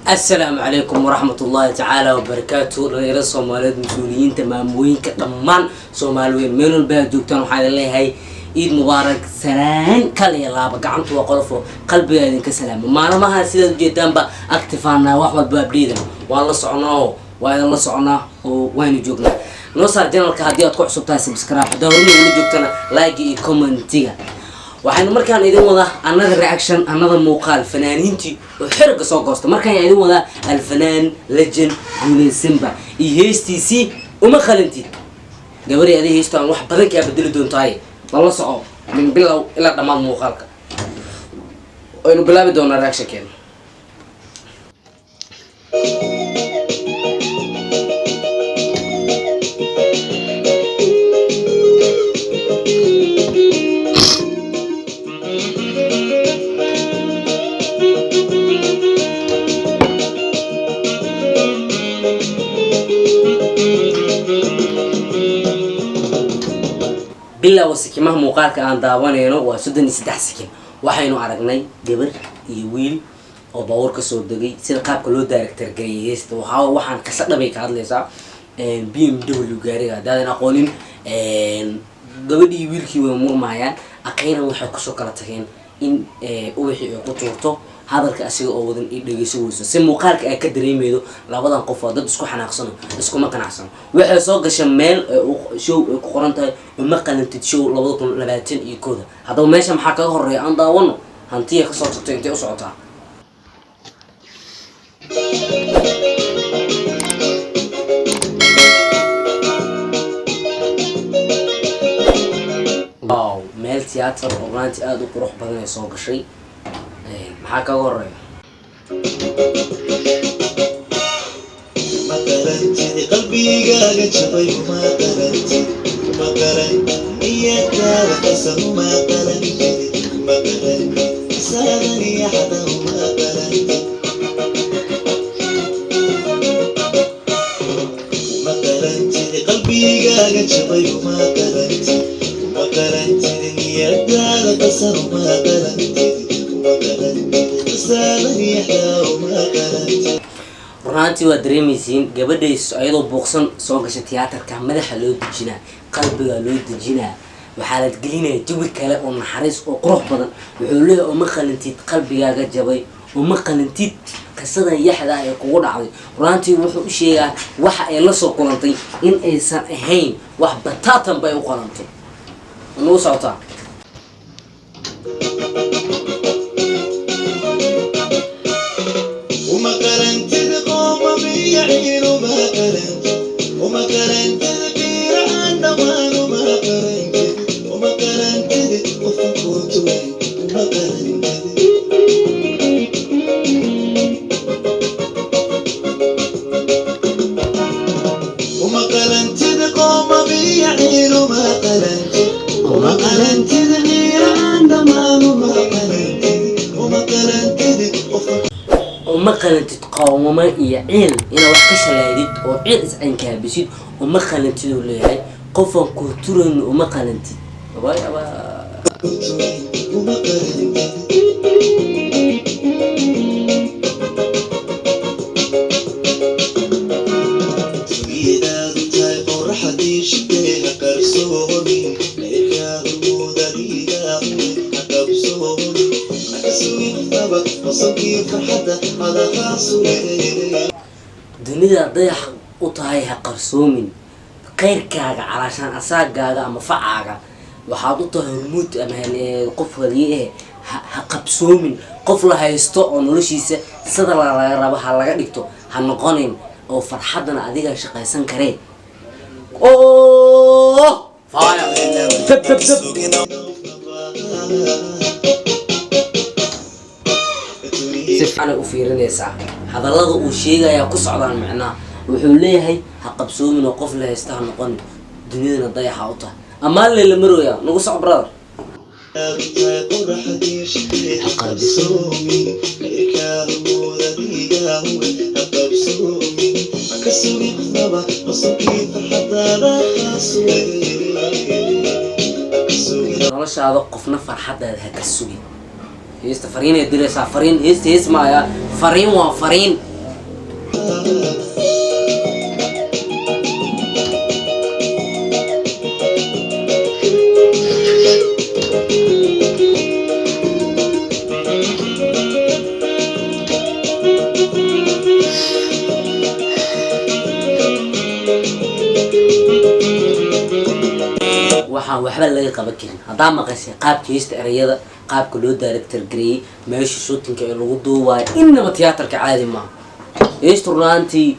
السلام عليكم ورحمة الله تعالى وبركاته. رئيس الصوماليين مسؤولين تماموين كتمان صوماليين ميلو البلد دوكتان وحال الله هاي عيد مبارك سلام كلي الله بقعنت وقرفه قلبي هذيك سلام ما أنا ما هالسيد جدا بأكتفانا وأحمد بابليدا والله صعناه والله صعناه وين جوجنا نوصل جنرال كهديات كوع سبتها سبسكرايب دورني اللي جوجتنا لايك كومنتيga waxaynu markaan idin wada another reaction another muuqaal fanaaniintii oo xirga soo goosta markaan idin wada alfanaan legend Gulen Simba heestiisii uma khalantid gabadhi adii heestaan wax badan ka bedeli doontaay wala soco min bilow ila dhamaad muuqaalka aynu bilaabi doonaa reaction keen بلا وسكيمه muuqaalka aan daawanayno waa 33 sakin waxaynu aragnay gabar iyo wiil oo bawr ka soo dagay sida qaabka loo director gareeyay waxaan ka sadhabay ka hadlaysaa BMW gaariga dadana aqoonin gabadhii wiilkii way murmayaan aqayran waxay ku soo kala tageen in wixii ay ku tuurto hadalka asiga oo wadan ii dhageyso weyso si muuqaalka ay ka dareemaydo labadan qof oo dad isku xanaaqsan isku ma qanacsan waxay soo gashay meel show ay ku qoran tahay uma qalantid show 2020 iyo kooda hadaba meesha maxaa kaga horeeya aan daawano hantiya ka soo tagtay intee u socotaa wow meel theater oo maanta aad u qurux badan ay soo gashay maxaa kaga horeeya qalbigaaga jabay uma qarantid ma garan iyada qasan uma qarantid ma garan saadani hada uma qarantid ma qarantid qalbigaaga jabay uma qarantid ma qarantid iyada qasan uma qarantid runtii waa dareemaysiin gabadhays ayadoo booqsan soo gashay tiyaatarka madaxa loo dejinaa qalbiga loo dejinaa waxaa la gelinaya jawi kale oo naxariis oo qurux badan wuxuu leeyahay uma qalintid qalbigaaga jabay uma qalintid qisada yaxda ay kugu dhacday runtii wuxuu u sheegaa waxa ay la soo kulantay in aysan ahayn wax bataatan bay u qalantay noo socota وما قرنت غير عنا وما قرنت وما قرنت وفكرت وما قرنت وما قرنت قوم بيعين وما قرنت وما قرنت غير عنا وما قرنت وما قرنت وما قرنت قوم يعين إنا وحكش لاديد أو عيد عن كابسيد وما قلنتي ولا هاي قفا كترن وما قلنتي باي أبا وما قلنتي سويدا تاي قرحتي شبيها كرسوني ليكا المودريدا كبسوني أكسوي نبا وصوكي فرحتها على خاصوي dunida dayax u tahay ha qarsoomin qeyrkaaga calashan asaagaaga ama facaaga waxaad u tahay hormuud ama qof waliye ha qabsoomin qof la haysto oo noloshiisa sida laga rabo ha laga dhigto ha noqonin oo farxadana adiga shaqaysan karee oo faaya سفعنا وفيرنيسا هذا الله وشيء كسر عن معناه وحوليه هقبسوه من وقف له يستاهل نقول دنيانا ضيع حاوطه أما اللي مرويا نقص عبرار nolosha aad qofna farxadaada ha ka sugin هيست فرين يدرس فرين هيست هيست ما يا فرين وفرين waxba laga qaban karin haddaa maqashay qaabka heesta erayada qaabka loo director gareeyay meesha shootinka ee lagu duubayo inaba tiyaatarka caadi maaha heesta runaantii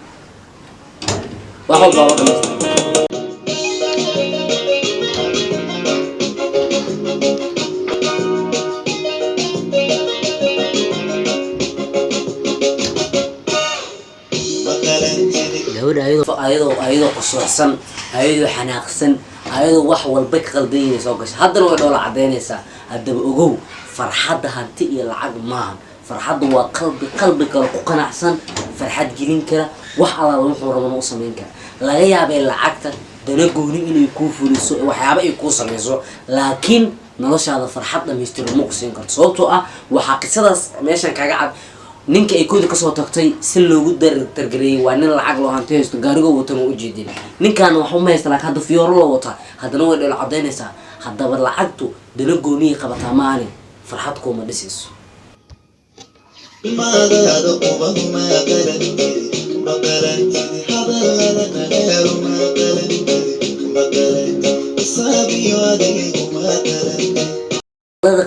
wax walba waa dhamaystiran ayadoo qusuucsan ayadoo xanaaqsan ayadoo wax walba ka qaldanayay soo gashay haddana way dhoola cadeynaysaa haddaba ogow farxadda hanti iyo lacag maaha farxadda waa qalbi kale ku qanacsan farxad gelin kara wax allaala wuxuu rabana u samayn kara laga yaabee lacagta dana gooni inay kuu fuliso waxyaaba ay kuu samayso laakiin noloshaada farxad dhamaystiran ma ku siin karto sababtoo ah waxaa qisadaas meeshan kaga cad ninka ay kooda kasoo tagtay si loogu dargareeyay waa nin lacag loo hanti haysto gaarigo watan oo u jeedin ninkan wax uma haysta laakiin hadda fiyooro loo wataa haddana way dhalo cadaynaysaa haddaba lacagtu dana gooniyay qabataa maani farxad kuuma dhisayso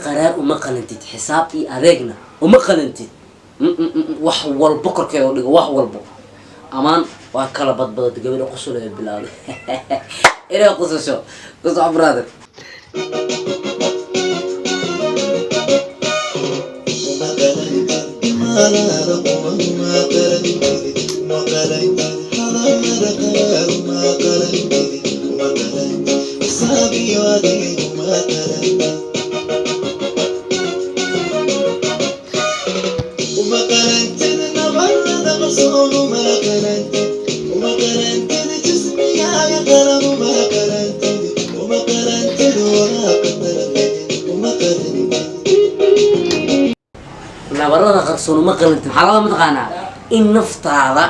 qaraar uma qalantid xisaab iyo adeegna uma qalantid wax walba korkeeda u dhigo wax walba amaan waa kala badbadad gabadha qusul ee bilowday inay qusasho qusoo brother nabarada qarsoon uma qalantid xalada mataqaanaa in naftaada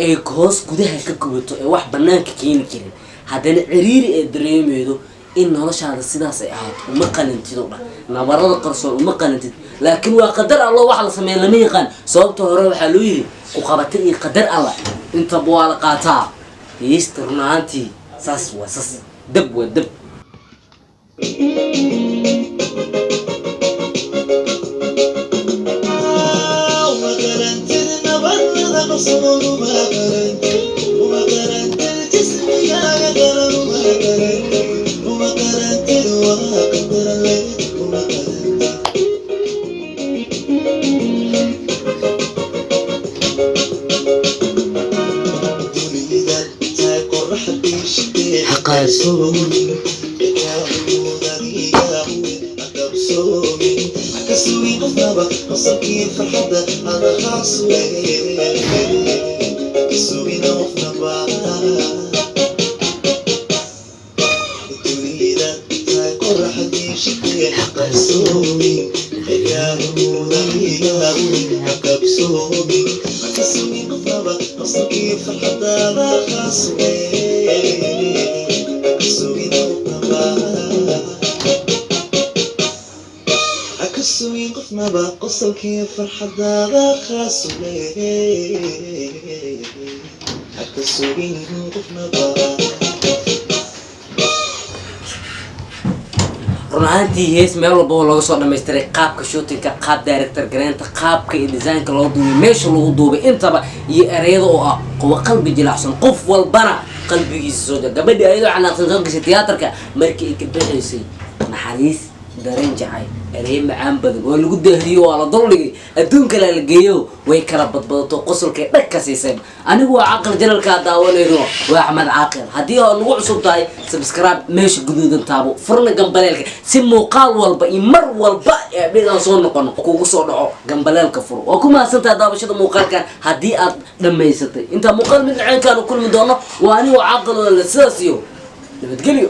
ay hoos gudaha ka gubato ee wax banaanka keeni karin haddana ciriiri ee dareemaydo in noloshaada sidaas ay ahaato uma qalantid oo dhan nabarada qarsoon uma qalantid laakiin waa qadar Allah wax la sameeyo lama yaqaan sababta hore waxaa loo yiri ku qabatay iyo qadar Allah inta buu la qaataa yeestirnaantii saas waa saas dab waa dab قصلكي فرحة هذا خاص ليه حتى السوين قفنا بقى runaaantii hees meel walba laga soo dhameystiray qaabka shootinka qaab director gareenta qaabka iyo design-ka loo duubay meesha lagu duubay intaba iyo ereyada oo ah qof qalbi jilicsan qof walbana qalbigiisa soo gabadhi ayadoo canaaqsan soo gashay tiyaatarka markii ay ka bixisay naxariis dareen jacay erey macaan badan oo lagu daahriyo waa la duldhigay adduunka la geeyo way kala badbadato qosolkay dhag ka siisay anigu waa aqal janalka daawanayno waa Axmed Caaqil hadii aad nagu cusub tahay subscribe meesha guduudan taabo furna gambaleelka si muuqaal walba iyo mar walba ee dhigaan soo noqon kugu soo dhaco gambaleelka furo waa kuma santaa daabashada muuqaalkan hadii aad dhameysatay inta muuqaal mid ceenkaan kulmi doono waa anigu Caaqil la sidaasiyo nabadgelyo